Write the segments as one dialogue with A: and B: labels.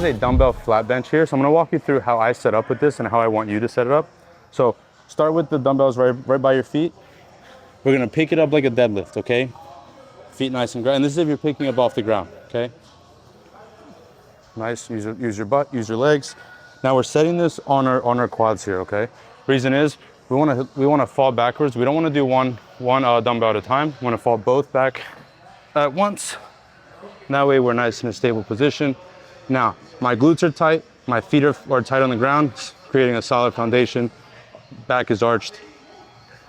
A: a dumbbell flat bench here. So I'm gonna walk you through how I set up with this and how I want you to set it up. So start with the dumbbells right by your feet. We're gonna pick it up like a deadlift, okay? Feet nice and ground. And this is if you're picking up off the ground, okay? Nice, use your butt, use your legs. Now we're setting this on our quads here, okay? Reason is, we wanna fall backwards. We don't wanna do one dumbbell at a time. We wanna fall both back at once. That way we're nice in a stable position. Now, my glutes are tight, my feet are tight on the ground, creating a solid foundation. Back is arched,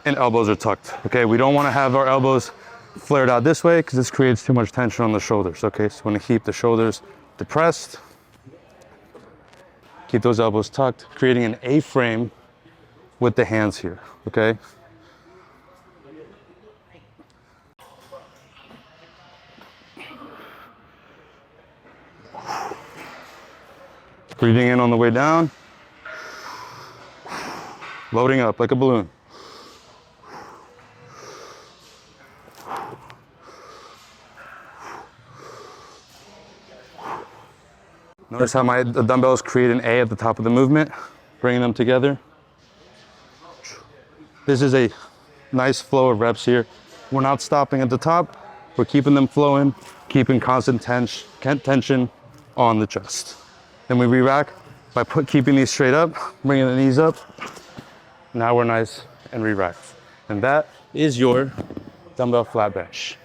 A: and elbows are tucked, okay? We don't wanna have our elbows flared out this way because this creates too much tension on the shoulders, okay? So we wanna keep the shoulders depressed. Keep those elbows tucked, creating an A-frame with the hands here, okay? Breathing in on the way down. Loading up like a balloon. Notice how the dumbbells create an A at the top of the movement, bringing them together. This is a nice flow of reps here. We're not stopping at the top. We're keeping them flowing, keeping constant tension on the chest. Then we re-rack by keeping these straight up, bringing the knees up. Now we're nice and re-racked. And that is your dumbbell flat bench.